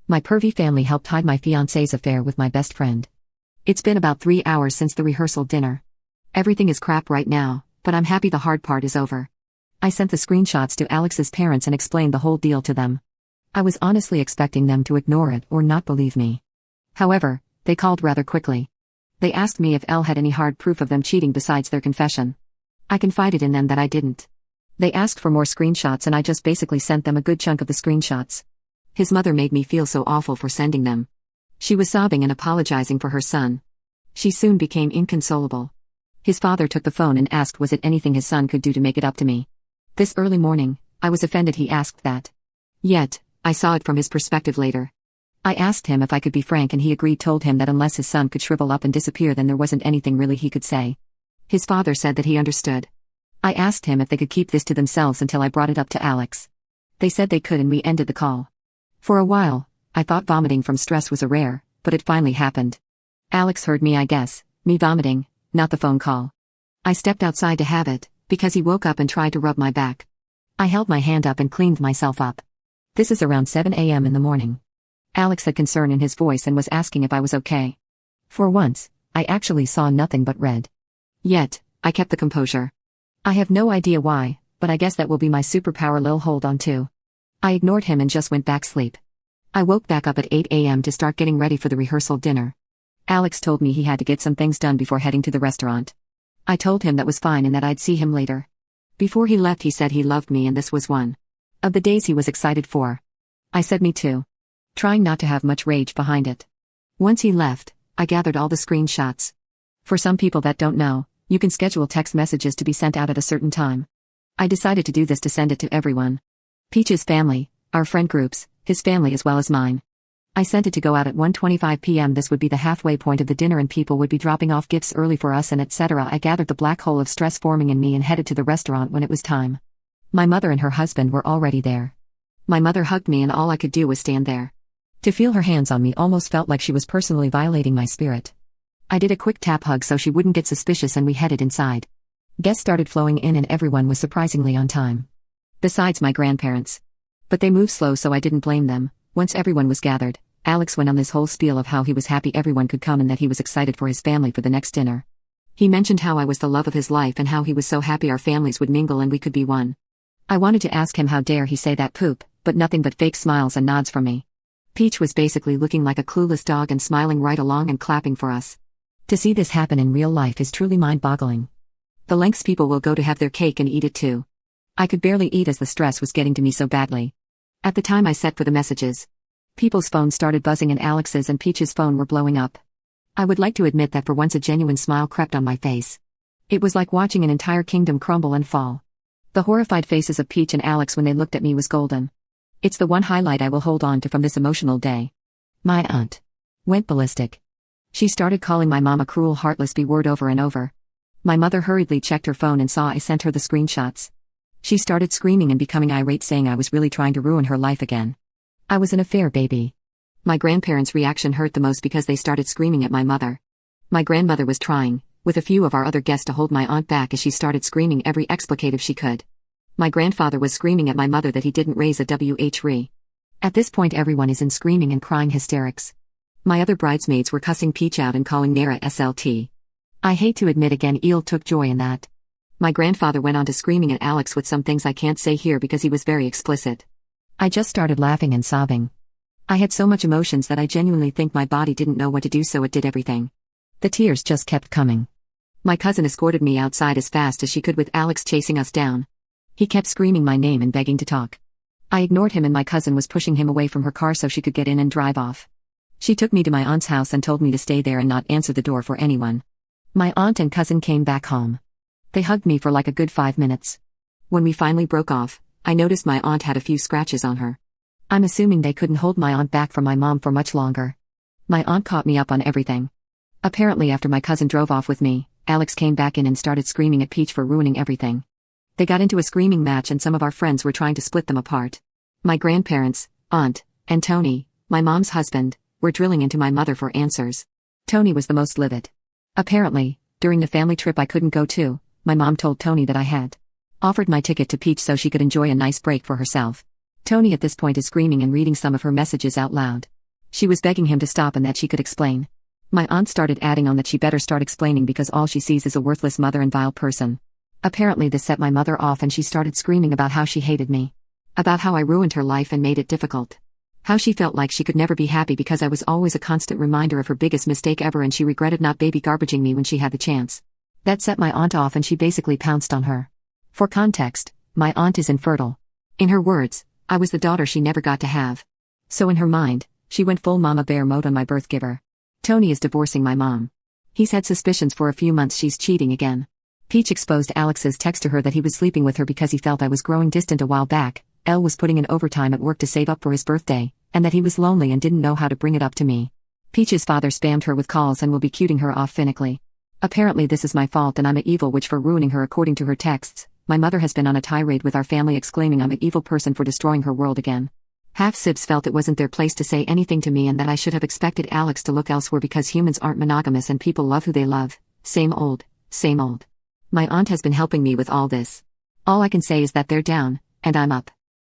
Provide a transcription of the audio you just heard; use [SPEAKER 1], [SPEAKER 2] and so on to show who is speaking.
[SPEAKER 1] My pervy family helped hide my fiancé's affair with my best friend. It's been about 3 hours since the rehearsal dinner. Everything is crap right now, but I'm happy the hard part is over. I sent the screenshots to Alex's parents and explained the whole deal to them. I was honestly expecting them to ignore it or not believe me. However, they called rather quickly. They asked me if Elle had any hard proof of them cheating besides their confession. I confided in them that I didn't. They asked for more screenshots and I just basically sent them a good chunk of the screenshots. His mother made me feel so awful for sending them. She was sobbing and apologizing for her son. She soon became inconsolable. His father took the phone and asked was it anything his son could do to make it up to me. This early morning, I was offended he asked that. Yet, I saw it from his perspective later. I asked him if I could be frank and he agreed, told him that unless his son could shrivel up and disappear then there wasn't anything really he could say. His father said that he understood. I asked him if they could keep this to themselves until I brought it up to Alex. They said they could and we ended the call. For a while, I thought vomiting from stress was a rare, but it finally happened. Alex heard me, I guess, me vomiting, not the phone call. I stepped outside to have it, because he woke up and tried to rub my back. I held my hand up and cleaned myself up. This is around 7 a.m. in the morning. Alex had concern in his voice and was asking if I was okay. For once, I actually saw nothing but red. Yet, I kept the composure. I have no idea why, but I guess that will be my superpower Lil hold on to. I ignored him and just went back sleep. I woke back up at 8 a.m. to start getting ready for the rehearsal dinner. Alex told me he had to get some things done before heading to the restaurant. I told him that was fine and that I'd see him later. Before he left he said he loved me and this was one of the days he was excited for. I said me too. Trying not to have much rage behind it. Once he left, I gathered all the screenshots. For some people that don't know, you can schedule text messages to be sent out at a certain time. I decided to do this to send it to everyone. Peach's family, our friend groups, his family as well as mine. I sent it to go out at 1:25 p.m. This would be the halfway point of the dinner and people would be dropping off gifts early for us and etc. I gathered the black hole of stress forming in me and headed to the restaurant when it was time. My mother and her husband were already there. My mother hugged me and all I could do was stand there. To feel her hands on me almost felt like she was personally violating my spirit. I did a quick tap hug so she wouldn't get suspicious and we headed inside. Guests started flowing in and everyone was surprisingly on time. Besides my grandparents. But they moved slow so I didn't blame them. Once everyone was gathered, Alex went on this whole spiel of how he was happy everyone could come and that he was excited for his family for the next dinner. He mentioned how I was the love of his life and how he was so happy our families would mingle and we could be one. I wanted to ask him how dare he say that poop, but nothing but fake smiles and nods from me. Peach was basically looking like a clueless dog and smiling right along and clapping for us. To see this happen in real life is truly mind-boggling. The lengths people will go to have their cake and eat it too. I could barely eat as the stress was getting to me so badly. At the time I set for the messages, people's phones started buzzing and Alex's and Peach's phone were blowing up. I would like to admit that for once a genuine smile crept on my face. It was like watching an entire kingdom crumble and fall. The horrified faces of Peach and Alex when they looked at me was golden. It's the one highlight I will hold on to from this emotional day. My aunt went ballistic. She started calling my mom a cruel heartless B-word over and over. My mother hurriedly checked her phone and saw I sent her the screenshots. She started screaming and becoming irate saying I was really trying to ruin her life again. I was an affair baby. My grandparents' reaction hurt the most because they started screaming at my mother. My grandmother was trying, with a few of our other guests, to hold my aunt back as she started screaming every explicative she could. My grandfather was screaming at my mother that he didn't raise a WHRE. At this point everyone is in screaming and crying hysterics. My other bridesmaids were cussing Peach out and calling Nara SLT. I hate to admit again Eel took joy in that. My grandfather went on to screaming at Alex with some things I can't say here because he was very explicit. I just started laughing and sobbing. I had so much emotions that I genuinely think my body didn't know what to do so it did everything. The tears just kept coming. My cousin escorted me outside as fast as she could with Alex chasing us down. He kept screaming my name and begging to talk. I ignored him and my cousin was pushing him away from her car so she could get in and drive off. She took me to my aunt's house and told me to stay there and not answer the door for anyone. My aunt and cousin came back home. They hugged me for like a good 5 minutes. When we finally broke off, I noticed my aunt had a few scratches on her. I'm assuming they couldn't hold my aunt back from my mom for much longer. My aunt caught me up on everything. Apparently after my cousin drove off with me, Alex came back in and started screaming at Peach for ruining everything. They got into a screaming match and some of our friends were trying to split them apart. My grandparents, aunt, and Tony, my mom's husband, were drilling into my mother for answers. Tony was the most livid. Apparently, during the family trip I couldn't go to, my mom told Tony that I had offered my ticket to Peach so she could enjoy a nice break for herself. Tony at this point is screaming and reading some of her messages out loud. She was begging him to stop and that she could explain. My aunt started adding on that she better start explaining because all she sees is a worthless mother and vile person. Apparently this set my mother off and she started screaming about how she hated me. About how I ruined her life and made it difficult. How she felt like she could never be happy because I was always a constant reminder of her biggest mistake ever and she regretted not baby garbaging me when she had the chance. That set my aunt off and she basically pounced on her. For context, my aunt is infertile. In her words, I was the daughter she never got to have. So in her mind, she went full mama bear mode on my birth giver. Tony is divorcing my mom. He's had suspicions for a few months she's cheating again. Peach exposed Alex's text to her that he was sleeping with her because he felt I was growing distant a while back. Elle was putting in overtime at work to save up for his birthday, and that he was lonely and didn't know how to bring it up to me. Peach's father spammed her with calls and will be cuting her off finically. Apparently this is my fault and I'm a evil witch for ruining her according to her texts. My mother has been on a tirade with our family exclaiming I'm an evil person for destroying her world again. Half-sibs felt it wasn't their place to say anything to me and that I should have expected Alex to look elsewhere because humans aren't monogamous and people love who they love. Same old, same old. My aunt has been helping me with all this. All I can say is that they're down, and I'm up.